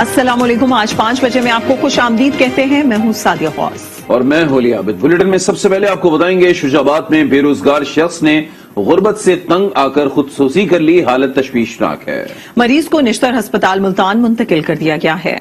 अस्सलाम वालेकुम। आज 5 बजे में आपको खुश आमदीद कहते हैं। मैं हूँ सादिया ख्वास और मैं होली आबिद। बुलेटिन में सबसे पहले आपको बताएंगे शुजाबाद में बेरोजगार शख्स ने गुर्बत से तंग आकर खुदकुशी कर ली, हालत तशवीशनाक है। मरीज को निश्तर अस्पताल मुल्तान मुंतकिल कर दिया गया है।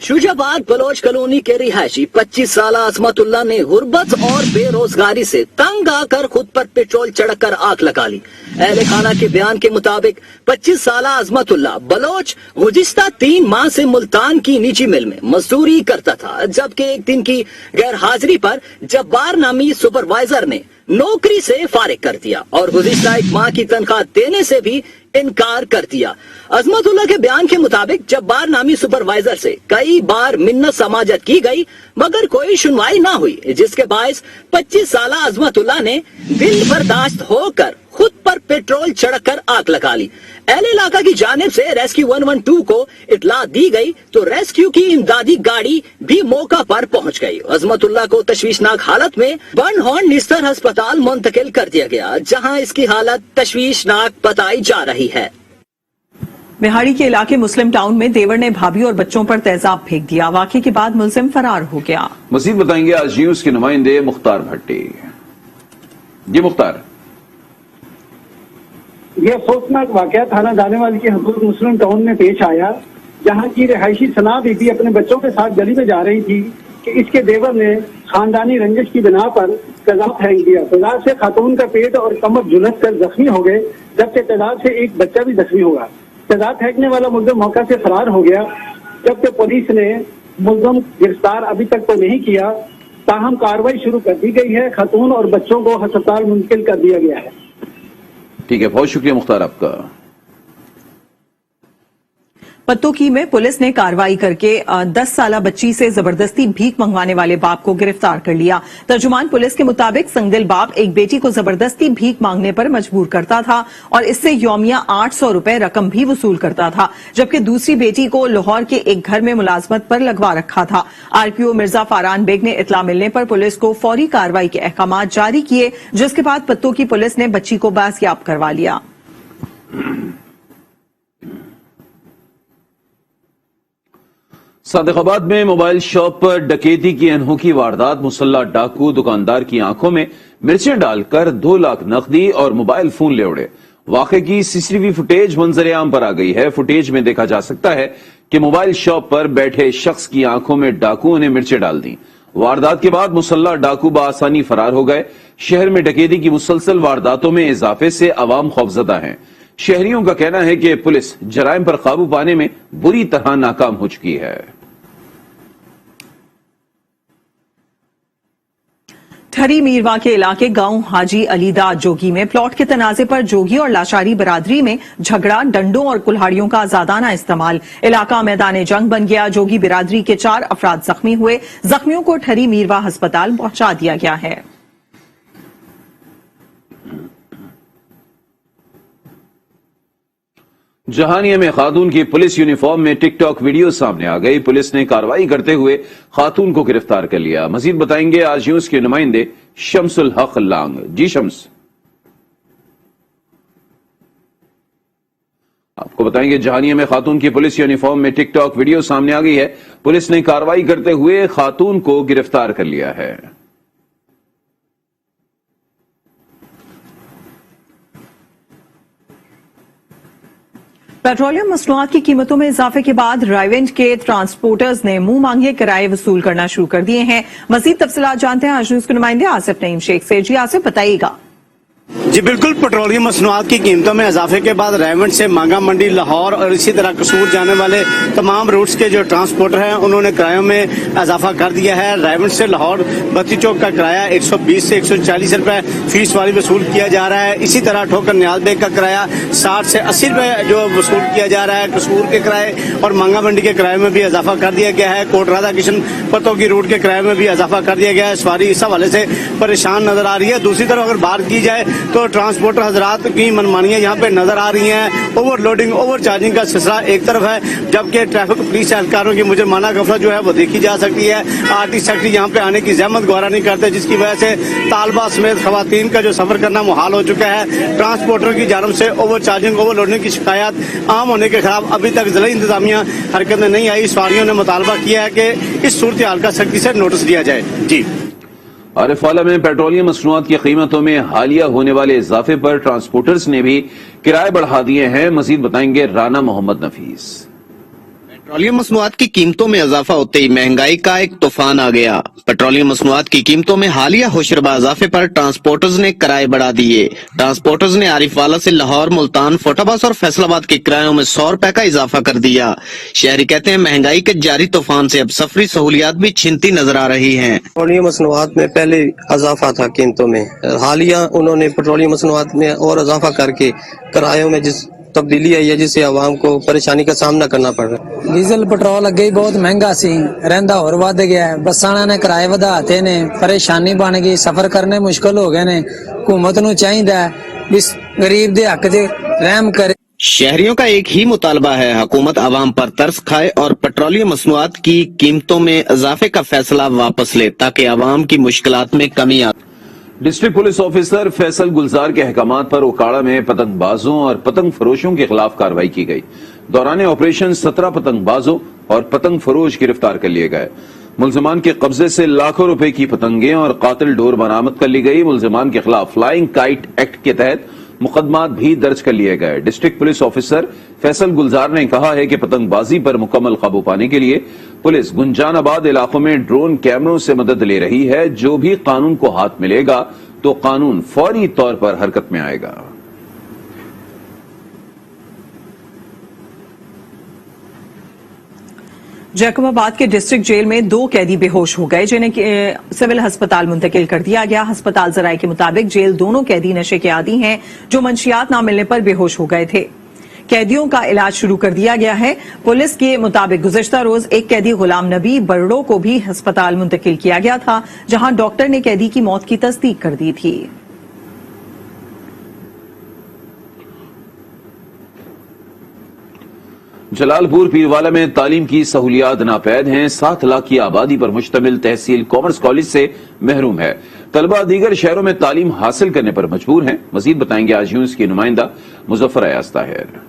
शुजाबाद बलोच कॉलोनी के रिहायशी 25 साल अजमतुल्लाह ने गुर्बत और बेरोजगारी से तंग आकर खुद पर पेट्रोल चढ़कर आग लगा ली। अहले खाना के बयान के मुताबिक 25 साल अजमतुल्लाह बलोच गुज़िश्ता 3 माह से मुल्तान की निजी मिल में मजदूरी करता था, जबकि एक दिन की गैर हाजिरी पर जब्बार नामी सुपरवाइजर ने नौकरी से फारिग कर दिया और गुज़िश्ता 1 माह की तनख्वाह देने से भी इनकार कर दिया। अजमतुल्लाह के बयान के मुताबिक जब्बार नामी सुपरवाइजर से कई बार मिन्नत समाजत की गई मगर कोई सुनवाई ना हुई, जिसके बायस 25 साल अजमतुल्लाह ने दिल बर्दाश्त होकर खुद पर पेट्रोल चढ़कर आग लगा ली। अहले इलाका की जानिब से रेस्क्यू 112 को इतला दी गई तो रेस्क्यू की इमदादी गाड़ी भी मौका पर पहुंच गई। अजमतुल्लाह को तशवीशनाक हालत में बर्नहॉर्न निस्तर अस्पताल मुंतकिल कर दिया गया, जहां इसकी हालत तशवीशनाक बताई जा रही है। बिहाड़ी के इलाके मुस्लिम टाउन में देवर ने भाभी और बच्चों पर तेजाब फेंक दिया। वाक़े के बाद मुलजिम फरार हो गया। मजीद बताएंगे आज न्यूज के नुमाइंदे मुख्तार भट्टी। जी मुख्तार। यह अफसोसनाक वाकया थाना दानेवाली के हदूद मुस्लिम टाउन में पेश आया, जहां की रिहायशी सना बीबी अपने बच्चों के साथ गली में जा रही थी कि इसके देवर ने खानदानी रंजिश की बिना पर तेजाब फेंक दिया। तेजाब से खातून का पेट और कमर झुलस कर जख्मी हो गए, जबकि तेजाब से एक बच्चा भी जख्मी हुआ। तेजाब फेंकने वाला मुलजिम मौका से फरार हो गया, जबकि पुलिस ने मुलजिम गिरफ्तार अभी तक तो नहीं किया। ताहम कार्रवाई शुरू कर दी गई है। खातून और बच्चों को अस्पताल मुंतकिल कर दिया गया है। ठीक है, बहुत शुक्रिया मुख्तार आपका। पत्तोकी में पुलिस ने कार्रवाई करके 10 साला बच्ची से जबरदस्ती भीख मंगवाने वाले बाप को गिरफ्तार कर लिया। तर्जुमान पुलिस के मुताबिक संगदिल बाप एक बेटी को जबरदस्ती भीख मांगने पर मजबूर करता था और इससे यौमिया 800 रुपए रकम भी वसूल करता था, जबकि दूसरी बेटी को लाहौर के एक घर में मुलाजमत पर लगवा रखा था। आरपीओ मिर्जा फारान बेग ने इतला मिलने पर पुलिस को फौरी कार्रवाई के अहकाम जारी किए, जिसके बाद पत्तोकी पुलिस ने बच्ची को बाजियाब करवा लिया। सादिकाबाद में मोबाइल शॉप पर डकैती की अनोखी वारदात। मुसल्ला डाकू दुकानदार की आंखों में मिर्चें डालकर 2 लाख नकदी और मोबाइल फोन ले उड़े। वाकये की सीसीटीवी फुटेज मंजर आम पर आ गई है। फुटेज में देखा जा सकता है कि मोबाइल शॉप पर बैठे शख्स की आंखों में डाकुओं ने मिर्चें डाल दी। वारदात के बाद मुसल्ला डाकू बआसानी फरार हो गए। शहर में डकैती की मुसलसल वारदातों में इजाफे से अवाम खौफजदा है। शहरियों का कहना है कि पुलिस जराइम पर काबू पाने में बुरी तरह नाकाम हो चुकी है। ठरी मीरवा के इलाके गांव हाजी अलीदा जोगी में प्लॉट के तनाजे पर जोगी और लाचारी बरादरी में झगड़ा, डंडों और कुल्हाड़ियों का आजादाना इस्तेमाल। इलाका मैदान जंग बन गया। जोगी बिरादरी के 4 अफराद जख्मी हुए। जख्मियों को ठरी मीरवा अस्पताल पहुंचा दिया गया है। जहानिया में खातून की पुलिस यूनिफॉर्म में टिकटॉक वीडियो सामने आ गई। पुलिस ने कार्रवाई करते हुए खातून को गिरफ्तार कर लिया। मजीद बताएंगे आज न्यूज के नुमाइंदे शम्सुल हक लांग। जी शम्स। आपको बताएंगे जहानिया में खातून की पुलिस यूनिफॉर्म में टिकटॉक वीडियो सामने आ गई है। पुलिस ने कार्रवाई करते हुए खातून को गिरफ्तार कर लिया है। पेट्रोलियम मसनूआत की कीमतों में इजाफे के बाद रायवेंट के ट्रांसपोर्टर्स ने मुंह मांगे किराए वसूल करना शुरू कर दिए हैं। मजीद तफसीलात जानते हैं आज न्यूज के नुमाइंदे आसिफ नईम शेख से। जी आसिफ, बताइएगा। जी बिल्कुल, पेट्रोलियम मसनूआत की कीमतों में इजाफे के बाद रायवेंट से मांगा मंडी, लाहौर और इसी तरह कसूर जाने वाले तमाम रूट्स के जो ट्रांसपोर्टर हैं उन्होंने किरायों में इजाफा कर दिया है। रायवेंट से लाहौर बत्ती चौक का किराया 120 से 140 रुपए फीस वाली वसूल किया जा रहा है। इसी तरह ठोकर नियाज बेग का किराया 60 से 80 रुपए जो वसूल किया जा रहा है। कसूर के किराए और मांगा मंडी के किराए में भी इजाफा कर दिया गया है। कोट राधा किशन पत्तोकी रूट के किराए में भी इजाफा कर दिया गया है। सवारी इस हवाले से परेशान नजर आ रही है। दूसरी तरफ अगर बात की जाए तो तो ट्रांसपोर्टर हजरात की मनमानियां यहाँ पे नजर आ रही हैं। ओवरलोडिंग, ओवर चार्जिंग का सिलसिला एक तरफ है, जबकि ट्रैफिक पुलिस एहलकारों की मुझे माना गफलत जो है वो देखी जा सकती है। आरटीसी सेक्रेटरी यहाँ पे आने की जहमत गवारा नहीं करते, जिसकी वजह से तालबा समेत खवातीन का जो सफर करना मुहाल हो चुका है। ट्रांसपोर्टर की जानब से ओवर चार्जिंग, ओवरलोडिंग की शिकायत आम होने के खिलाफ अभी तक जिला इंतजामिया हरकत में नहीं आई। सवारियों ने मुतालबा किया है कि इस सूरत हाल का सख्ती से नोटिस दिया जाए। जी आरिफ वाला में पेट्रोलियम मसनूआत की कीमतों में हालिया होने वाले इजाफे पर ट्रांसपोर्टर्स ने भी किराए बढ़ा दिए हैं। मजीद बताएंगे राना मोहम्मद नफीस। पेट्रोलियम मसनूआत की कीमतों में इजाफा होते ही महंगाई का एक तूफान आ गया। पेट्रोलियम मसनूआत की कीमतों में हालिया होशरबा इजाफे पर ट्रांसपोर्टर्स ने किराए बढ़ा दिए। ट्रांसपोर्टर्स ने आरिफवाला से लाहौर, मुल्तान, फोटाबास और फैसलाबाद के किरायों में 100 रुपए का इजाफा कर दिया। शहरी कहते हैं महंगाई के जारी तूफान से अब सफरी सहूलियात भी छिनती नजर आ रही हैं। पेट्रोलियम मसनूआत में पहले इजाफा था कीमतों में, हालिया उन्होंने पेट्रोलियम मसनूआत में और इजाफा करके किरायों में जिस तब्दीली आई है, जिससे आवाम को परेशानी का सामना करना पड़ रहा है। डीजल पेट्रोल अगे ही बहुत महंगा सी रहिंदा और वध गया है। बसां ने किराए वधाते ने, परेशानी बन गई, सफर करने मुश्किल हो गए ने। हुकूमत नूं चाहिदा है इस गरीब दे हक दे रहम करे। शहरियों का एक ही मुतालबा है, हुकूमत आवाम पर तरस खाए और पेट्रोलियम मसनूआत की कीमतों में इजाफे का फैसला वापस ले, ताकि आवाम की मुश्किलात में कमी आ। डिस्ट्रिक्ट पुलिस ऑफिसर फैसल गुलजार के अहकामात पर ओकाड़ा में पतंगबाजों और पतंग फरोशों के खिलाफ कार्रवाई की गई। दौरान ऑपरेशन 17 पतंगबाजों और पतंग फरोश गिरफ्तार कर लिए गए। मुलजमान के कब्जे से लाखों रुपए की पतंगें और कातिल डोर बरामद कर ली गई। मुलजमान के खिलाफ फ्लाइंग काइट एक्ट के तहत मुकदमात भी दर्ज कर लिए गए। डिस्ट्रिक्ट पुलिस ऑफिसर फैसल गुलजार ने कहा है कि पतंगबाजी पर मुकम्मल काबू पाने के लिए पुलिस गुंजानाबाद इलाकों में ड्रोन कैमरों से मदद ले रही है। जो भी कानून को हाथ मिलेगा तो कानून फौरी तौर पर हरकत में आएगा। जैकबाबाद के डिस्ट्रिक्ट जेल में 2 कैदी बेहोश हो गए, जिन्हें सिविल अस्पताल मुंतकिल कर दिया गया। अस्पताल जराये के मुताबिक जेल दोनों कैदी नशे के आदी हैं, जो मंशियात न मिलने पर बेहोश हो गए थे। कैदियों का इलाज शुरू कर दिया गया है। पुलिस के मुताबिक गुज़िश्ता रोज एक कैदी गुलाम नबी बरड़ो को भी अस्पताल मुंतकिल किया गया था, जहां डॉक्टर ने कैदी की मौत की तस्दीक कर दी थी। जलालपुर पीरवाला में तालीम की सहूलियात नापैद हैं। 7 लाख की आबादी पर मुश्तमिल तहसील कॉमर्स कॉलेज से महरूम है। तलबा दीगर शहरों में तालीम हासिल करने पर मजबूर हैं। मजीद बताएंगे आज यूनिस की नुमाइंदा मुजफ्फर अयाज ताहिर।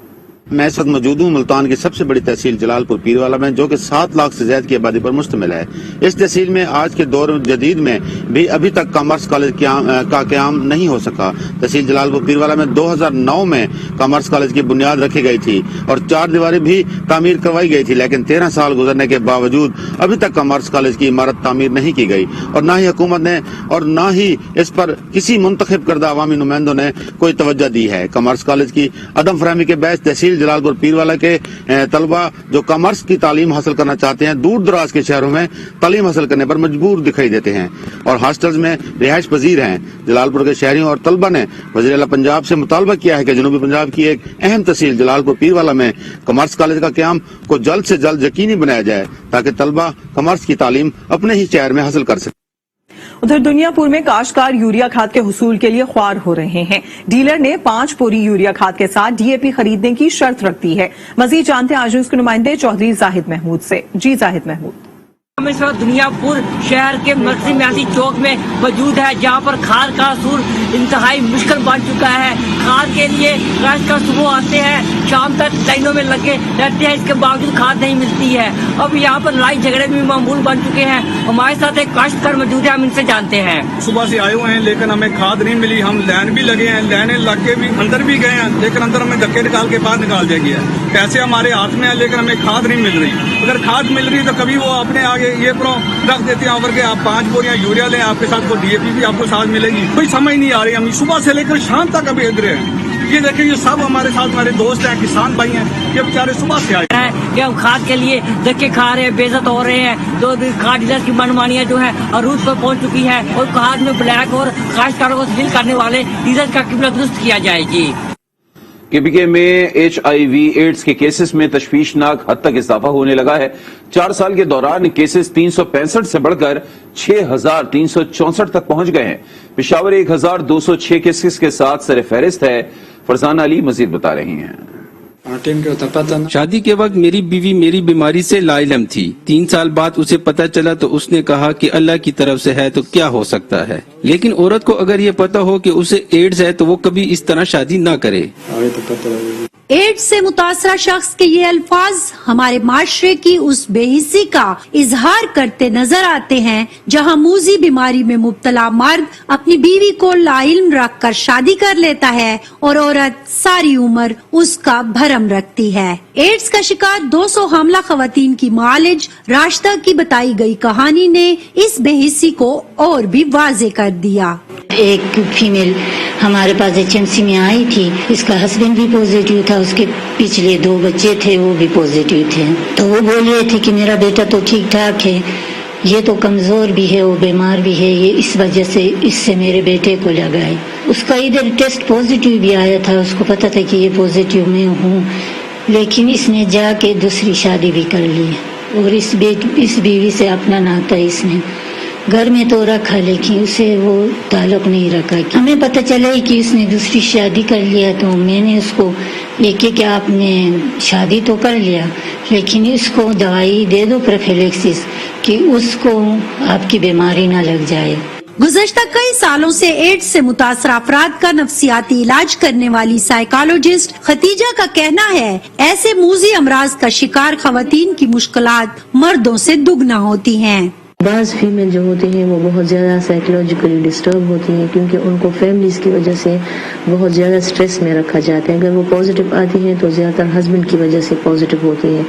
मैं इस वक्त मौजूद हूँ मुल्तान की सबसे बड़ी तहसील जलालपुर पीरवाला में, जो कि 7 लाख से ज्यादा की आबादी पर मुश्तमिल है। इस तहसील में आज के दौर जदीद में भी अभी तक कॉमर्स कॉलेज का क़याम नहीं हो सका। तहसील जलालपुर पीरवाला में 2009 में कॉमर्स कॉलेज की बुनियाद रखी गई थी और 4 दीवारें भी तामीर करवाई गई थी, लेकिन 13 साल गुजरने के बावजूद अभी तक कॉमर्स कॉलेज की इमारत तामीर नहीं की गई और न ही हुकूमत ने और न ही इस पर किसी मुंतखब करदा अवामी नुमाइंदों ने कोई तवज्जो दी है। कॉमर्स कॉलेज की अदम फरहमी के बायस तहसील जलालपुर पीरवाला के तलबा जो कॉमर्स की तालीम हासिल करना चाहते हैं, दूर दराज के शहरों में तालीम हासिल करने पर मजबूर दिखाई देते हैं और हॉस्टल्स में रिहाइश पजीर हैं। जलालपुर के शहरियों और तलबा ने वज़ीर आला पंजाब से मुतालबा किया है कि जनूबी पंजाब की एक अहम तहसील जलालपुर पीरवाला में कॉमर्स कॉलेज का क़याम को जल्द से जल्द यकीनी बनाया जाए, ताकि तलबा कॉमर्स की तालीम अपने ही शहर में हासिल कर सके। उधर दुनियापुर में काश्तकार यूरिया खाद के हुसूल के लिए ख्वार हो रहे हैं। डीलर ने 5 बोरी यूरिया खाद के साथ डीएपी खरीदने की शर्त रख दी है। मजीद जानते हैं आज उसके नुमाइंदे चौधरी जाहिद महमूद से। जी जाहिद महमूद। हम इस वक्त दुनियापुर शहर के मर्कजी म्यासी चौक में मौजूद है, जहाँ पर खाद का असूल इंतहाई मुश्किल बन चुका है। खाद के लिए काश्तकार सुबह आते हैं, शाम तक लाइनों में लगे रहते हैं, इसके बावजूद खाद नहीं मिलती है। अब यहाँ पर लड़ाई झगड़े भी मामूल बन चुके हैं। हमारे साथ एक काश्तकार मौजूद है, हम इनसे जानते हैं। सुबह से आए हुए हैं, लेकिन हमें खाद नहीं मिली। हम लाइन भी लगे हैं, लाइनें लग के भी अंदर भी गए हैं, लेकिन अंदर हमें धक्के निकाल के बाहर निकाल दिया गया है। पैसे हमारे हाथ में है, लेकिन हमें खाद नहीं मिल रही। अगर खाद मिल रही तो कभी वो अपने आगे ये रख देते हैं ऑफर के आप 5 बोरियां यूरिया लें, आपके साथ वो डीएपी भी आपको साथ मिलेगी। कोई समझ नहीं आ रही। हम सुबह से लेकर शाम तक अभी इधर हैं। ये देखें, ये सब हमारे साथ हमारे दोस्त हैं, किसान भाई हैं, ये बेचारे सुबह से आए हैं कि हम खाद के लिए धक्के खा रहे हैं, बेइज्जत हो रहे हैं। तो खाद डीलर की मनमानियां जो है अरूज पर पहुंच चुकी है और खाद में ब्लैक और काश्तकारों को तस्लील करने वाले डीलर का किबला दुरुस्त किया जाएगी। KPK میں HIV ایڈز کے کیسز میں تشویشناک حد تک اضافہ ہونے لگا ہے. 4 سال کے دوران کیسز 365 سے بڑھ کر 6364 تک پہنچ گئے ہیں. پشاور 1206 کیسز کے ساتھ سر فہرست ہے. فرزانہ علی مزید بتا رہی ہیں. شادی کے وقت میری بیوی میری بیماری سے لا علم تھی. 3 سال بعد اسے پتہ چلا تو اس نے کہا کہ اللہ کی طرف سے ہے تو کیا ہو سکتا ہے. لیکن عورت کو اگر یہ پتہ ہو کہ اسے ایڈز ہے تو وہ کبھی اس طرح شادی نہ کرے. ایڈز سے متاثرہ شخص کے یہ الفاظ ہمارے معاشرے کی اس بے حسی کا اظہار کرتے نظر آتے ہیں جہاں موذی بیماری میں مبتلا مرد اپنی بیوی کو لا علم رکھ کر شادی کر لیتا ہے اور عورت ساری عمر اس کا بھرم رکھتی ہے. ایڈز کا شکار 200 حاملہ خواتین کی معالج راشدہ کی بتائی گئی کہانی نے اس بے حسی کو اور بھی واضح کر دیا. ایک فیمیل ہمارے پاس HMC میں آئی تھی. اس کا ہسبینڈ بھی پوزیٹیو تھا, اس کے پچھلے 2 بچے تھے وہ بھی پوزیٹیو تھے. تو وہ بول رہے تھے کہ میرا بیٹا تو ٹھیک ٹھاک ہے, یہ تو کمزور بھی ہے, وہ بیمار بھی ہے, یہ اس وجہ سے اس سے میرے بیٹے کو لگا ہے. اس کا ادھر ٹیسٹ پوزیٹیو بھی آیا تھا, اس کو پتا تھا کہ یہ پوزیٹیو میں ہوں, لیکن اس نے جا کے دوسری شادی بھی کر لی اور اس بیوی سے اپنا ناتا اس نے گھر میں تو رکھا لیکن اسے وہ تعلق نہیں رکھا. ہمیں پتہ چلا کہ اس نے دوسری شادی کر لیا تو میں نے اس کو یہ کہ آپ نے شادی تو کر لیا لیکن اس کو دوائی دے دو پروفیلیکسس کہ اس کو آپ کی بیماری نہ لگ جائے. گزشتہ کئی سالوں سے ایڈز سے متاثرہ افراد کا نفسیاتی علاج کرنے والی سائیکالوجسٹ ختیجہ کا کہنا ہے ایسے موذی امراض کا شکار خواتین کی مشکلات مردوں سے دگنا ہوتی ہیں. بعض فیمیل جو ہوتی ہیں وہ بہت زیادہ سائیکولوجیکلی ڈسٹرب ہوتی ہیں کیونکہ ان کو فیملیز کی وجہ سے بہت زیادہ سٹریس میں رکھا جاتا ہے. اگر وہ پازیٹیو آتی ہیں تو زیادہ تر ہسبینڈ کی وجہ سے پازیٹیو ہوتی ہیں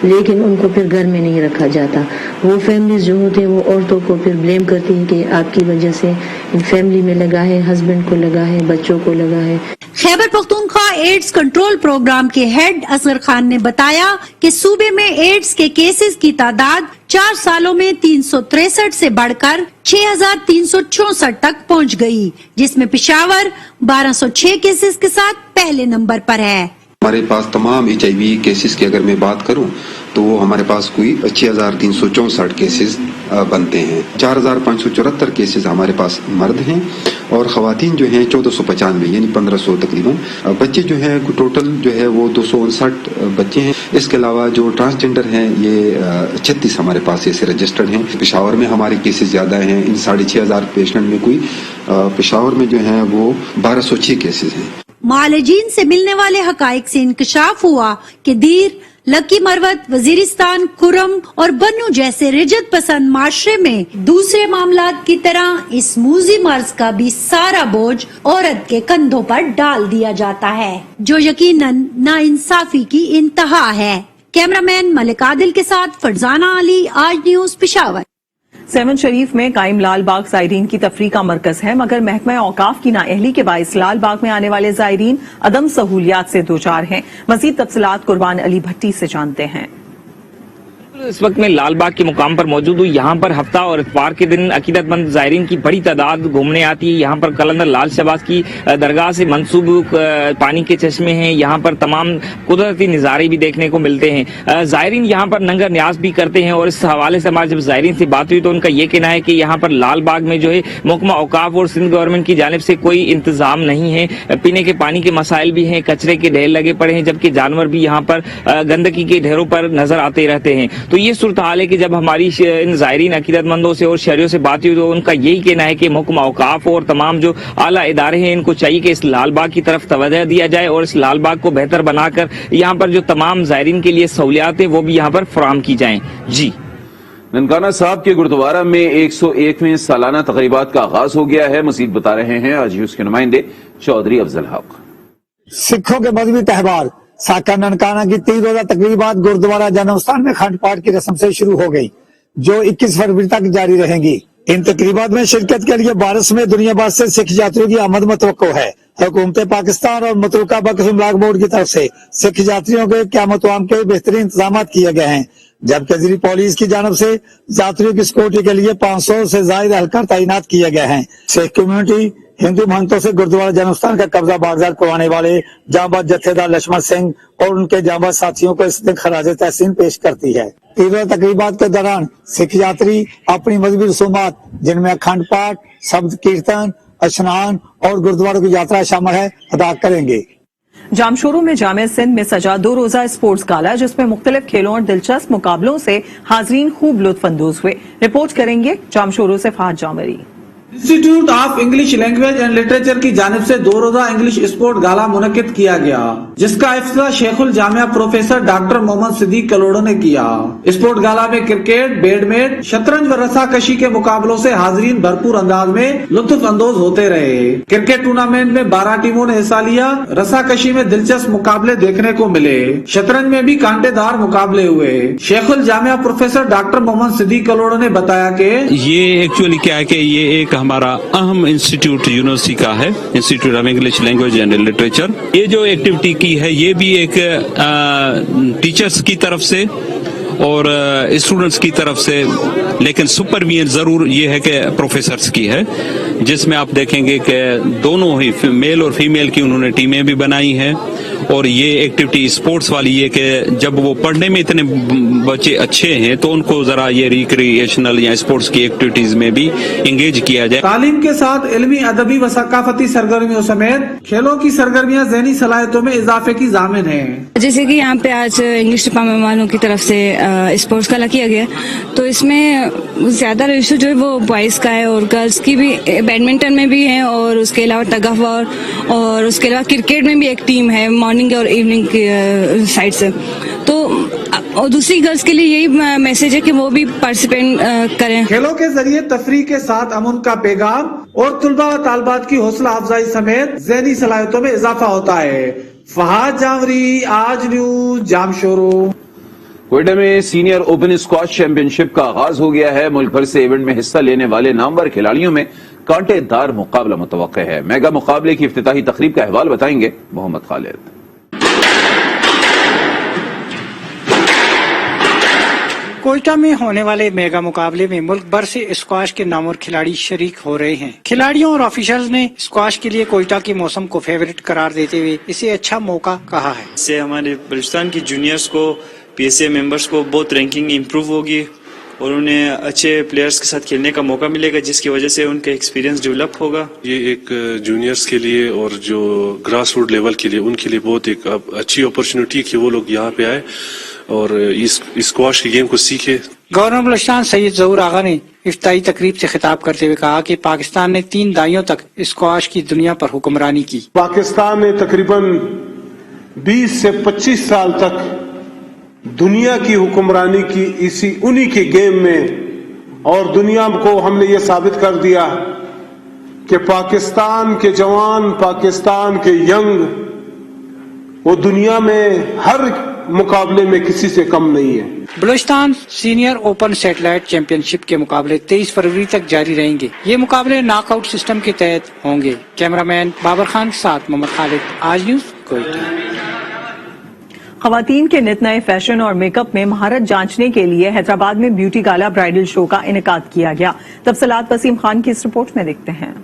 لیکن ان کو پھر گھر میں نہیں رکھا جاتا. وہ فیملیز جو ہوتے ہیں وہ عورتوں کو پھر بلیم کرتی ہیں کہ آپ کی وجہ سے ان فیملی میں لگا ہے, ہسبینڈ کو لگا ہے, بچوں کو لگا ہے. Khyber Pakhtunkhwa AIDS control programme کے ہیڈ اصغر خان نے بتایا کہ صوبے میں ایڈز کے کیسز کی تعداد 4 سالوں میں 363 سے بڑھ کر 6364 تک پہنچ گئی, جس میں پشاور 1206 کیسز کے ساتھ پہلے نمبر پر ہے. ہمارے پاس تمام HIV کیسز کی اگر میں بات کروں تو وہ ہمارے پاس کوئی 6364 کیسز بنتے ہیں. 4574 کیسز ہمارے پاس مرد ہیں اور خواتین جو ہیں 1495 یعنی 1500 تقریباً. بچے جو ہیں ٹوٹل جو ہے وہ 259 بچے ہیں. اس کے علاوہ جو ٹرانسجینڈر ہیں یہ 36 ہمارے پاس ایسے رجسٹرڈ ہیں. پشاور میں ہمارے کیسز زیادہ ہیں, ان 6500 پیشنٹ میں کوئی پشاور میں جو ہیں وہ 1206 کیسز ہیں. معالجین سے ملنے والے حقائق سے انکشاف ہوا کہ دیر, لکی مروت, وزیرستان, کرم اور بنو جیسے رجت پسند معاشرے میں دوسرے معاملات کی طرح اس موذی مرض کا بھی سارا بوجھ عورت کے کندھوں پر ڈال دیا جاتا ہے, جو یقیناً ناانصافی کی انتہا ہے. کیمرامین ملک عادل کے ساتھ فرزانہ علی, آج نیوز, پشاور. 7 شریف میں قائم لال باغ زائرین کی تفریح کا مرکز ہے, مگر محکمہ اوقاف کی نااہلی کے باعث لال باغ میں آنے والے زائرین عدم سہولیات سے دوچار ہیں. مزید تفصیلات قربان علی بھٹی سے جانتے ہیں. اس وقت میں لال باغ کے مقام پر موجود ہوں. یہاں پر ہفتہ اور اتوار کے دن عقیدت مند زائرین کی بڑی تعداد گھومنے آتی ہے. یہاں پر قلندر لال شہباز کی درگاہ سے منسوب پانی کے چشمے ہیں. یہاں پر تمام قدرتی نظارے بھی دیکھنے کو ملتے ہیں. زائرین یہاں پر ننگر نیاز بھی کرتے ہیں اور اس حوالے سے ہمارے جب زائرین سے بات ہوئی تو ان کا یہ کہنا ہے کہ یہاں پر لال باغ میں جو ہے محکمہ اوقاف اور سندھ گورنمنٹ کی جانب سے کوئی انتظام نہیں ہے. پینے کے پانی کے مسائل بھی ہیں, کچرے کے ڈھیر لگے پڑے ہیں, جبکہ جانور بھی یہاں پر گندگی کے ڈھیروں پر نظر آتے رہتے ہیں. تو یہ صورتحال ہے کہ جب ہماری ان زائرین عقیدت مندوں سے اور شہریوں سے بات ہوئی تو ان کا یہی کہنا ہے کہ محکمہ اوقاف اور تمام جو اعلیٰ ادارے ہیں ان کو چاہیے کہ اس لال باغ کی طرف توجہ دیا جائے اور اس لال باغ کو بہتر بنا کر یہاں پر جو تمام زائرین کے لیے سہولیات ہیں وہ بھی یہاں پر فراہم کی جائیں. جی, ننکانہ صاحب کے گردوارہ میں 101ویں سالانہ تقریبات کا آغاز ہو گیا ہے. مزید بتا رہے ہیں آج نیوز کے نمائندے چودھری افضل حق. سکھوں کے مذہبی تہوار ساکہ ننکانہ کی 3 روزہ تقریبات گردوارہ جنمستان میں کھنڈ پاٹ کی رسم سے شروع ہو گئی جو 21 فروری تک جاری رہیں گی. ان تقریبات میں شرکت کے لیے بارس میں دنیا بھر سے سکھ یاتریوں کی آمد متوقع ہے. حکومت پاکستان اور متعلقہ بقسم بورڈ کی طرف سے سکھ یاتریوں کے قیامت وام کے بہترین انتظامات کیے گئے ہیں, جبکہ ضلعی پولیس کی جانب سے یاتریوں کی سکیورٹی کے لیے 500 سے زائد اہلکار تعینات کیے گئے ہیں. سکھ کمیونٹی हिंदू महंतों से गुरुद्वारा जन्मस्थान का कब्जा बागजात करवाने वाले जांबाज जत्थेदार लक्ष्मण सिंह और उनके जांबाज साथियों को इस दिन खराज तहसीन पेश करती है। तीव्र तकरीबात के दौरान सिख यात्री अपनी मजहबी रसूमात जिनमें अखंड पाठ, शब्द कीर्तन, स्नान और गुरुद्वारा की यात्रा शामिल है अदा करेंगे। जामशोरो में जामिया सिंध में सजा 2 रोजा स्पोर्ट्स गाला, जिसमें मुख्तलिफ खेलों और दिलचस्प मुकाबलों से हाजरीन खूब लुत्फ अंदोज हुए। रिपोर्ट करेंगे जामशोरो से Fahad Jamri. Institute of English language and literature की जानिब से 2 रोजा इंग्लिश स्पोर्ट गाला मुनक्किद किया गया, जिसका इफ्तिताह शेखुल जामिया प्रोफेसर डॉक्टर मोहम्मद सिद्दीक कलोड़ो ने किया। स्पोर्ट गाला में क्रिकेट, बैडमिंटन, शतरंज व रस्साकशी के मुकाबलों से हाजरीन भरपूर अंदाज में लुत्फ अंदोज होते रहे। क्रिकेट टूर्नामेंट में 12 टीमों ने हिस्सा लिया। रस्साकशी में दिलचस्प मुकाबले देखने को मिले। शतरंज में भी कांटेदार मुकाबले हुए। शेखुल जामिया प्रोफेसर डॉक्टर मोहम्मद सिद्दीक कलोड़ो ने बताया कि ये एक्चुअली क्या है कि ये एक हमारा अहम इंस्टीट्यूट यूनिवर्सिटी का है, institute of English language and literature. ये जो एक्टिविटी की है ये भी एक टीचर्स की तरफ से और स्टूडेंट्स की तरफ से, लेकिन सुपरविजन जरूर ये है कि प्रोफेसर्स की है, जिसमें आप देखेंगे कि दोनों ही मेल और फीमेल की उन्होंने टीमें भी बनाई हैं। और ये एक्टिविटी स्पोर्ट्स वाली ये कि जब वो पढ़ने में इतने बच्चे अच्छे हैं तो उनको जरा ये रिक्रिएशनल या स्पोर्ट्स की एक्टिविटीज में भी इंगेज किया जाए। तालीम के साथ इल्मी, अदबी व सकाफती सरगर्मियों समेत खेलों की सरगर्मियां ज़हनी सलाहियतों में इजाफे की जामिन है। जैसे कि यहाँ पे आज इंग्लिश डिपार्टमेंट वालों की तरफ से स्पोर्ट्स गाला किया गया, तो इसमें ज्यादा रेशो जो है वो बॉयज का है और गर्ल्स की भी बैडमिंटन में भी है, और उसके अलावा टग ऑफ वॉर, और उसके अलावा क्रिकेट में भी एक टीम है मॉर्निंग और इवनिंग की साइड से। तो और दूसरी गर्ल्स के लिए यही मैसेज है कि वो भी पार्टिसिपेट करें। खेलों के जरिए तफरीह के साथ अमन का पैगाम और तुलबा व तालबात की हौसला अफजाई समेत ज़हनी सलाहियतों में इजाफा होता है। फहद जामरी, आज न्यूज, जामशोरो। कोयटा में सीनियर ओपन स्क्वाश चैंपियनशिप का आगाज हो गया है। मुल्क भर से इवेंट में हिस्सा लेने वाले नामवर खिलाड़ियों में कांटेदार मुकाबला मुतवक्के है। मेगा मुकाबले की इफ्तिताही तकरीब का अहवाल बताएंगे मोहम्मद खालिद। कोयटा में होने वाले मेगा मुकाबले में मुल्क भर से स्क्वाश के नामवर खिलाड़ी शरीक हो रहे हैं। खिलाड़ियों और ऑफिशियल्स ने स्क्वाश के लिए कोयटा के मौसम को फेवरेट करार देते हुए इसे अच्छा मौका कहा है। इससे हमारे बलूचिस्तान की जूनियर्स को, पीएसए मेंबर्स को बहुत रैंकिंग इम्प्रूव होगी और उन्हें अच्छे प्लेयर्स के साथ खेलने का मौका मिलेगा, जिसकी वजह से उनका एक्सपीरियंस डेवलप होगा। ये एक जूनियर्स के लिए और जो ग्रास रूट लेवल के लिए उनके लिए बहुत एक अच्छी अपॉर्चुनिटी कि वो लोग यहाँ पे आए और इस स्क्वाश की गेम को सीखे। गवर्नर बलूचिस्तान सैयद ज़हूर आगा ने इफ्ताही तकरीब से खिताब करते हुए कहा कि पाकिस्तान ने 3 दाइयों तक स्क्वाश की दुनिया पर हुक्मरानी की। पाकिस्तान ने तकरीबन 20 से 25 साल तक दुनिया की हुक्मरानी की उन्हीं के गेम में, और दुनिया को हमने ये साबित कर दिया कि पाकिस्तान के जवान, पाकिस्तान के यंग, वो दुनिया में हर मुकाबले में किसी से कम नहीं है। Balochistan senior open satellite championship के मुकाबले 23 फरवरी तक जारी रहेंगे। ये मुकाबले नॉकआउट सिस्टम के तहत होंगे। कैमरामैन बाबर खान के साथ मोहम्मद खालिद, आज न्यूज, कोयटा। खवातीन के नित नए फैशन और मेकअप में महारत जांचने के लिए हैदराबाद में ब्यूटी गाला ब्राइडल शो का इनेकाद किया गया। तफसीलात वसीम खान की इस रिपोर्ट में देखते हैं।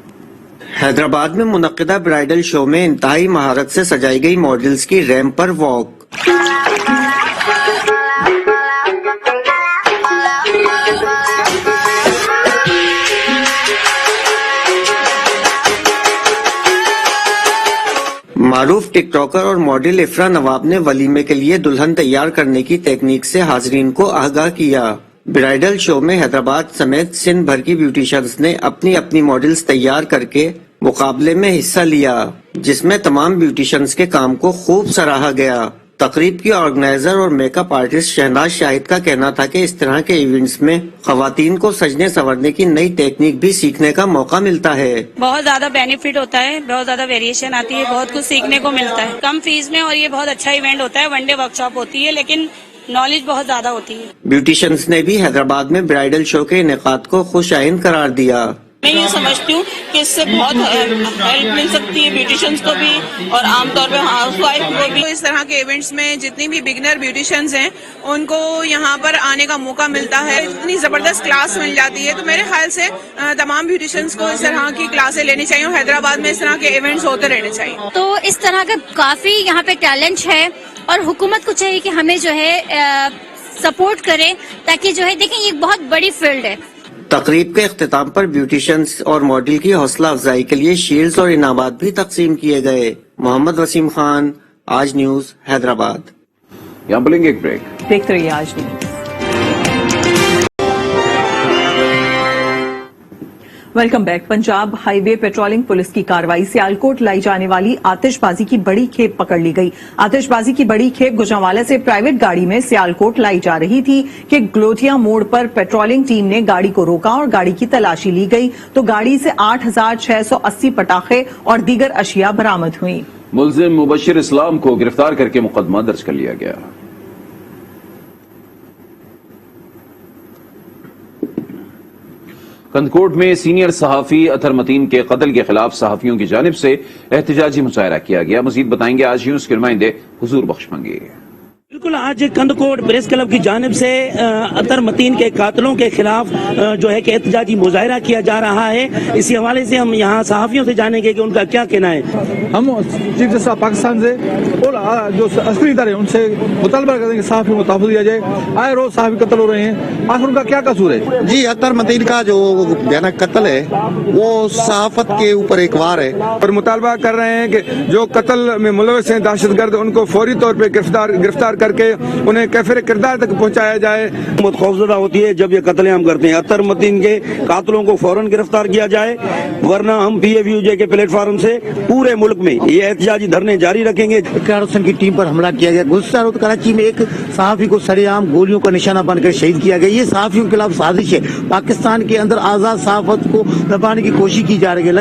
हैदराबाद में मुनक्किदा ब्राइडल शो में इंतहाई महारत से सजाई गई मॉडल्स की रैंप पर वॉक। मारूफ टिकटॉकर और मॉडल इफ्रा नवाब ने वलीमे के लिए दुल्हन तैयार करने की टेक्निक से हाजरीन को आगाह किया। ब्राइडल शो में हैदराबाद समेत सिंध भर की ब्यूटिशियंस ने अपनी अपनी मॉडल्स तैयार करके मुकाबले में हिस्सा लिया, जिसमें तमाम ब्यूटिशियंस के काम को खूब सराहा गया। तकरीब की ऑर्गेनाइजर और मेकअप आर्टिस्ट शहनाज शाहिद का कहना था कि इस तरह के इवेंट्स में खवातीन को सजने संवरने की नई टेक्निक भी सीखने का मौका मिलता है। बहुत ज्यादा बेनिफिट होता है, बहुत ज्यादा वेरिएशन आती है, बहुत कुछ सीखने को मिलता है कम फीस में, और ये बहुत अच्छा इवेंट होता है। 1 डे वर्कशॉप होती है लेकिन नॉलेज बहुत ज्यादा होती है। ब्यूटिशियंस ने भी हैदराबाद में ब्राइडल शो के इनेकाद को खुश आइंद करार दिया। मैं ये समझती हूँ कि इससे बहुत हेल्प मिल सकती है ब्यूटिशियंस को भी और आमतौर पे हाउस वाइफ को भी। इस तरह के इवेंट्स में जितनी भी बिगनर ब्यूटिशियंस हैं उनको यहाँ पर आने का मौका मिलता है, इतनी जबरदस्त क्लास मिल जाती है। तो मेरे ख्याल से तमाम ब्यूटिशियंस को इस तरह की क्लासें लेनी चाहिए और हैदराबाद में इस तरह के इवेंट्स होते रहने चाहिए। तो इस तरह का काफी यहाँ पे टैलेंट है और हुकूमत को चाहिए कि हमें जो है सपोर्ट करें, ताकि जो है देखें ये बहुत बड़ी फील्ड है। तकरीब के इख्तिताम पर ब्यूटिशियंस और मॉडल की हौसला अफजाई के लिए शील्ड्स और इनामात भी तकसीम किए गए। मोहम्मद वसीम खान, आज न्यूज, हैदराबाद। यहाँ बोलेंगे एक ब्रेक। देखते रहिए आज news. Welcome back. Punjab highway patrolling police की कार्रवाई सियालकोट लाई जाने वाली आतिशबाजी की बड़ी खेप पकड़ ली गई। आतिशबाजी की बड़ी खेप गुजरांवाला से प्राइवेट गाड़ी में सियालकोट लाई जा रही थी कि ग्लोटिया मोड़ पर पेट्रोलिंग टीम ने गाड़ी को रोका और गाड़ी की तलाशी ली गई तो गाड़ी से 8,680 पटाखे और दीगर अशिया बरामद हुई। मुलजिम मुबशिर इस्लाम को गिरफ्तार करके मुकदमा दर्ज कर लिया गया। कंदकोट में सीनियर सहाफी अतर मतीन के कत्ल के खिलाफ सहाफियों की जानिब से एहतजाजी मुजाहरा किया गया। मजीद बताएंगे आज न्यूज के नुमाइंदे हुजूर बख्श मंगी। बिल्कुल, आज कंदकोट प्रेस क्लब की जानिब से अतर मतीन के कातलों के खिलाफ जो है कि एहतजाजी मुजाहरा किया जा रहा है। इसी हवाले से हम यहाँ सहाफियों से जानेंगे कि उनका क्या कहना है। हम चीफ जस्टिस पाकिस्तान से और जो असली इदारे उनसे मुतालबा करते हैं कि सहाफियों को तहफ़्फ़ुज़ दिया जाए। आए रोज सहाफी कत्ल हो रहे हैं, आखिर उनका क्या कसूर है? जी, अतर मतीन का जो भयानक कत्ल है वो सहाफत के ऊपर एक वार है और मुतालबा कर रहे हैं कि जो कत्ल में मुलविस हैं दहशतगर्द उनको फौरी तौर पर गिरफ्तार करके उन्हें कैफिर किरदार तक पहुंचाया जाए। बहुत खौफजदा होती है जब ये कत्लेआम करते हैं। अतर मतीन के कातलों को फौरन गिरफ्तार किया जाए, वरना हम PFUJ के प्लेटफॉर्म से पूरे मुल्क में ये एहतजाजी धरने जारी रखेंगे। इकरार हुसैन की टीम पर हमला किया गया। गुज़श्ता रोज कराची में एक सहाफी को सरेआम गोलियों का निशाना बनकर शहीद किया गया। ये सहाफियों के खिलाफ साजिश है। पाकिस्तान के अंदर आजाद सहाफत को दबाने की कोशिश की जा रही है,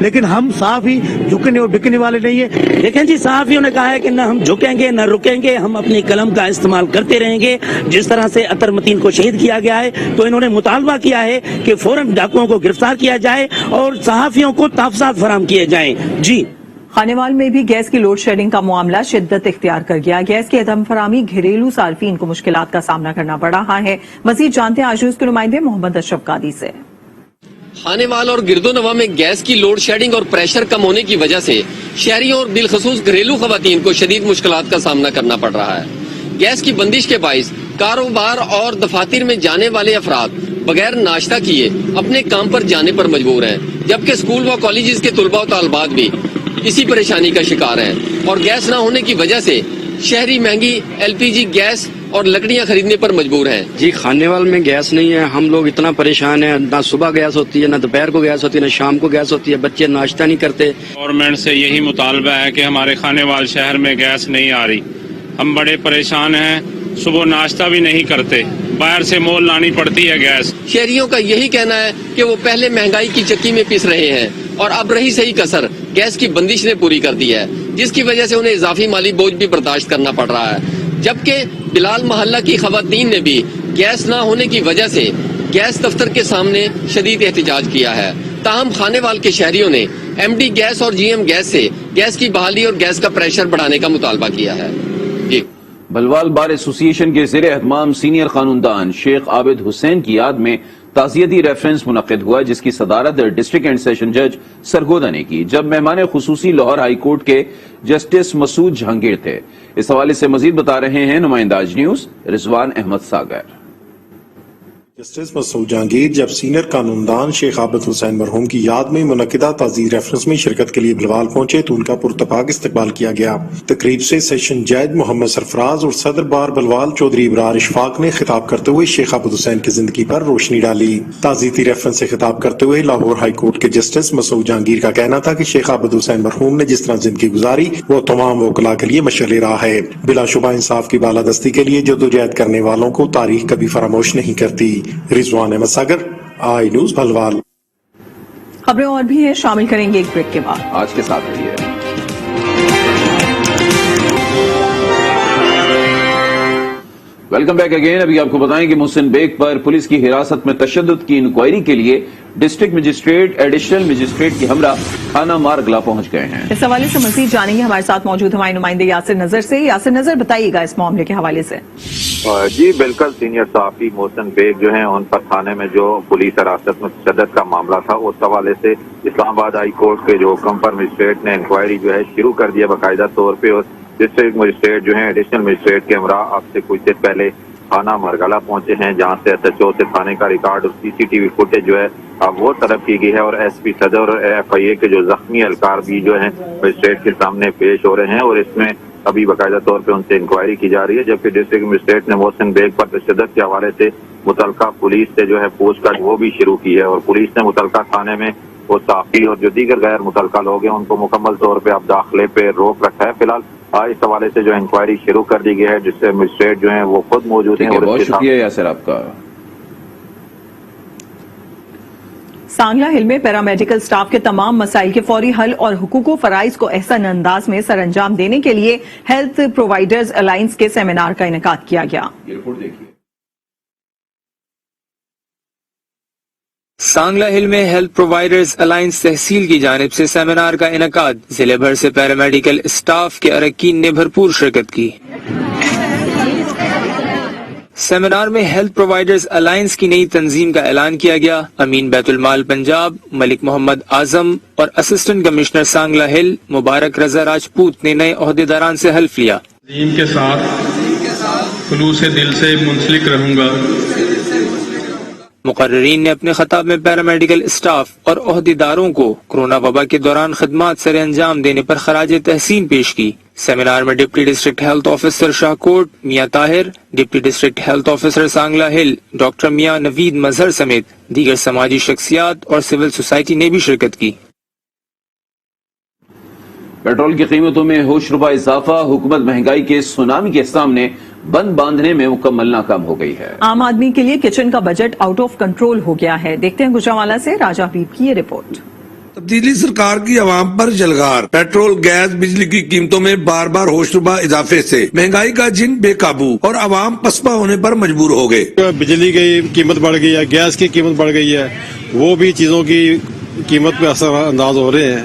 लेकिन हम सहाफी झुकने और बिकने वाले नहीं है। लेकिन जी सहाफियों ने कहा है कि न हम झुकेंगे न रुकेंगे, हम अपनी कलम का इस्तेमाल करते रहेंगे। जिस तरह से अतर मतीन को शहीद किया गया है तो इन्होंने मुतालबा किया है कि फौरन डाकुओं को गिरफ्तार किया जाए और सहाफियों को तहफ़्फ़ुज़ात फराहम किए जाएं। जी, खानेवाल में भी गैस की लोड शेडिंग का मामला शिद्दत इख्तियार कर गया। गैस की अदम फराहमी घरेलू सार्फिन को मुश्किलात का सामना करना पड़ रहा है। मजीद जानते हैं आज न्यूज के नुमाइंदे मोहम्मद अशरफ कादी से। खानेवाल और गिरदोनवा में गैस की लोड शेडिंग और प्रेशर कम होने की वजह से शहरियों और बिलखसूस घरेलू खवातीन को शदीद मुश्किलात का सामना करना पड़ रहा है। गैस की बंदिश के बाइस कारोबार और दफातर में जाने वाले अफराद बगैर नाश्ता किए अपने काम पर जाने पर मजबूर हैं, जबकि स्कूल व कॉलेजेस के तुलबा और तालबात भी इसी परेशानी का शिकार हैं और गैस न होने की वजह से शहरी महंगी LPG गैस और लकड़ियां खरीदने पर मजबूर हैं। जी, खानेवाल में गैस नहीं है, हम लोग इतना परेशान हैं। ना सुबह गैस होती है, ना दोपहर को गैस होती है, ना शाम को गैस होती है। बच्चे नाश्ता नहीं करते। गवर्नमेंट से यही मुतालबा है कि हमारे खानेवाल शहर में गैस नहीं आ रही। हम बड़े परेशान हैं, सुबह नाश्ता भी नहीं करते, बाहर से मोल लानी पड़ती है गैस। शहरियों का यही कहना है कि वो पहले महंगाई की चक्की में पिस रहे हैं और अब रही सही कसर गैस की बंदिश ने पूरी कर दी है, जिसकी वजह से उन्हें इजाफी माली बोझ भी बर्दाश्त करना पड़ रहा है। जबकि बिलाल मोहल्ला की खवातीन ने भी गैस न होने की वजह से गैस दफ्तर के सामने शदीद एहतजाज किया है। ताहम खानेवाल के शहरियों ने MD गैस और GM गैस से गैस की बहाली और गैस का प्रेशर बढ़ाने का मुतालबा किया है। बलवाल बार एसोसिएशन के ज़ेरे एहतमाम सीनियर कानूनदान शेख आबिद हुसैन की याद में ताज़ियती रेफरेंस मुनक़िद हुआ, जिसकी सदारत डिस्ट्रिक्ट एंड सेशन जज सरगोदा ने की, जब मेहमान खुसूसी लाहौर हाई कोर्ट के जस्टिस मसूद जहांगीर थे। इस हवाले से मजीद बता रहे हैं नुमाइंदा आज न्यूज रिजवान अहमद सागर। जस्टिस मसूद जहांगीर जब सीनियर कानूनदान शेख आबिद हुसैन मरहूम की याद में मुनक़िदा ताज़ी रेफरेंस में शिरकत के लिए बिलवाल पहुंचे तो उनका पुरतपाक इस्तकबाल किया गया। तकरीब से सेशन जज मोहम्मद सरफराज और सदर बार बलवाल चौधरी इब्रार इशफाक ने खिताब करते हुए शेख आबिद हुसैन की जिंदगी पर रोशनी डाली। ताज़ीती रेफरेंस से खिताब करते हुए लाहौर हाई कोर्ट के जस्टिस मसूद जहांगीर का कहना था कि शेख आबिद हुसैन मरहूम ने जिस तरह जिंदगी गुजारी वो तमाम वकला के लिए मशअल राह है। बिलाशुबा इंसाफ की बालादस्ती के लिए जदोजहद करने वालों को तारीख कभी फरामोश नहीं करती। रिजवान अहमद सागर, आई न्यूज भलवाल। खबरें और भी हैं, शामिल करेंगे एक ब्रेक के बाद। आज के साथ रहिए। Welcome back again. अभी आपको बताएं कि मोहसिन बेग पर पुलिस की हिरासत में तशद्दुद की इंक्वायरी के लिए ڈسٹرکٹ مجسٹریٹ ایڈیشنل مجسٹریٹ کی ہمراہ خانہ مارگلا پہنچ گئے ہیں۔ اس حوالے سے مزید جانیں گے ہمارے ساتھ موجود ہمارے نمائندے یاسر نظر سے۔ یاسر نظر، بتائیے گا اس معاملے کے حوالے سے۔ جی بالکل، سینئر صحافی محسن بیگ جو ہیں ان پر تھانے میں جو پولیس حراست میں تشدد کا معاملہ تھا، اس حوالے سے اسلام آباد ہائی کورٹ کے جو حکم پر مجسٹریٹ نے انکوائری جو ہے شروع کر دیا باقاعدہ طور پہ، اور ڈسٹرکٹ مجسٹریٹ جو ہیں ایڈیشنل مجسٹریٹ کے ہمراہ اب سے کچھ دیر پہلے تھانہ مرگلا پہنچے ہیں، جہاں سے ایس ایچ او سے تھانے کا ریکارڈ اور سی سی ٹی وی فوٹیج جو ہے اب وہ طلب کی گئی ہے، اور ایس پی صدر اور ایف آئی اے کے جو زخمی اہلکار بھی جو ہیں مجسٹریٹ کے سامنے پیش ہو رہے ہیں، اور اس میں ابھی باقاعدہ طور پہ ان سے انکوائری کی جا رہی ہے، جبکہ ڈسٹرکٹ مجسٹریٹ نے محسن بیگ پر تشدد کے حوالے سے متعلقہ پولیس سے جو ہے پوچھ گچھ وہ بھی شروع کی ہے، اور پولیس نے متعلقہ تھانے میں وہ صحافی اور جو دیگر غیر متعلقہ لوگ ہیں ان کو مکمل طور پہ اب داخلے پہ روک رکھا ہے۔ فی الحال اس حوالے سے جو انکوائری شروع کر دی گئی ہے، جس سے مجسٹریٹ جو ہیں وہ خود موجود ہیں۔ بہت شکریہ یاسر آپ کا۔ سانگلہ ہل میں پیرامیڈیکل سٹاف کے تمام مسائل کے فوری حل اور حقوق و فرائض کو احسن انداز میں سر انجام دینے کے لیے ہیلتھ پرووائڈرز الائنس کے سیمینار کا انعقاد کیا گیا۔ یہ رپورٹ دیکھیے۔ سانگلہ ہل میں ہیلتھ پرووائڈرز الائنس تحصیل کی جانب سے سیمینار کا انعقاد، ضلع بھر سے پیرامیڈیکل اسٹاف کے اراکین نے بھرپور شرکت کی۔ سیمینار میں ہیلتھ پرووائڈرز الائنس کی نئی تنظیم کا اعلان کیا گیا۔ امین بیت المال پنجاب ملک محمد اعظم اور اسسٹنٹ کمشنر سانگلہ ہل مبارک رضا راجپوت نے نئے عہدیداران سے حلف لیا۔ تنظیم کے ساتھ خلوص دل سے منسلک رہوں گا۔ مقررین نے اپنے خطاب میں پیرامیڈیکل اسٹاف اور عہدیداروں کو کرونا وبا کے دوران خدمات سر انجام دینے پر خراج تحسین پیش کی۔ سیمینار میں ڈپٹی ڈسٹرکٹ ہیلتھ آفیسر شاہکوٹ میاں Tahir, deputy district health officer Sangla ہل ڈاکٹر میاں نوید مظہر سمیت دیگر سماجی شخصیات اور سول سوسائٹی نے بھی شرکت کی۔ پیٹرول کی قیمتوں میں ہوش ربا اضافہ، حکومت مہنگائی کے سونامی کے سامنے بند باندھنے میں مکمل ناکام ہو گئی ہے۔ عام آدمی کے لیے کچن کا بجٹ آؤٹ آف کنٹرول ہو گیا ہے۔ دیکھتے ہیں گجرانوالہ سے راجہ حبیب کی یہ رپورٹ۔ تبدیلی سرکار کی عوام پر جلغار، پیٹرول گیس بجلی کی قیمتوں میں بار بار ہوش ربا اضافے سے مہنگائی کا جن بے قابو اور عوام پسپا ہونے پر مجبور ہو گئے۔ بجلی کی قیمت بڑھ گئی ہے، گیس کی قیمت بڑھ گئی ہے، وہ بھی چیزوں کی قیمت پہ اثر انداز ہو رہے ہیں،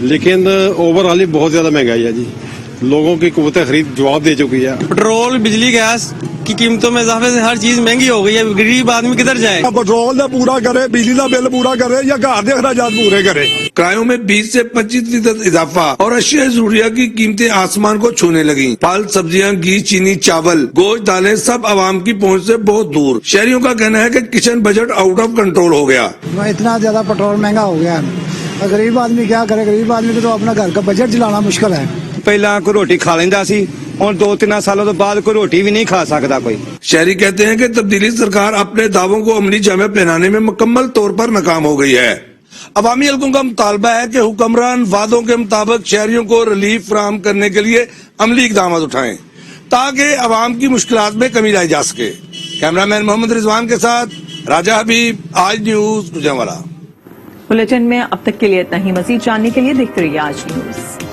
لیکن اوور آل بہت زیادہ مہنگائی ہے جی، لوگوں کی قوت خرید جواب دے چکی ہے۔ پیٹرول بجلی گیس کی قیمتوں میں اضافے سے ہر چیز مہنگی ہو گئی ہے، غریب آدمی کدھر جائے؟ پیٹرول کا پورا کرے، بجلی کا بل پورا کرے یا گھر کے اخراجات پورے کرے۔ کرایوں میں 20 سے 25% اضافہ اور اشیاء ضروریہ کی قیمتیں آسمان کو چھونے لگیں۔ پھل، سبزیاں، گھی، چینی، چاول، گوشت، دالیں سب عوام کی پہنچ سے بہت دور۔ شہریوں کا کہنا ہے کہ kitchen budget out of control ہو گیا۔ اتنا زیادہ پیٹرول مہنگا ہو گیا ہے، غریب آدمی کیا کرے؟ غریب آدمی کو تو اپنا گھر کا بجٹ چلانا مشکل ہے۔ پہلا کوئی روٹی کھا لینا سی، اور 2-3 سالوں تو بعد کوئی روٹی بھی نہیں کھا سکتا کوئی۔ شہری کہتے ہیں کہ تبدیلی سرکار اپنے دعووں کو عملی جامع پہنانے میں مکمل طور پر ناکام ہو گئی ہے۔ عوامی حلقوں کا مطالبہ ہے کہ حکمران وعدوں کے مطابق شہریوں کو ریلیف فراہم کرنے کے لیے عملی اقدامات اٹھائیں تاکہ عوام کی مشکلات میں کمی لائی جا سکے۔ کیمرہ مین محمد رضوان کے ساتھ راجہ حبیب، آج نیوز، گجرانوالہ۔ بلیٹن میں اب تک کے لیے اتنا ہی، مزید جاننے کے لیے دیکھتے رہیے آج نیوز۔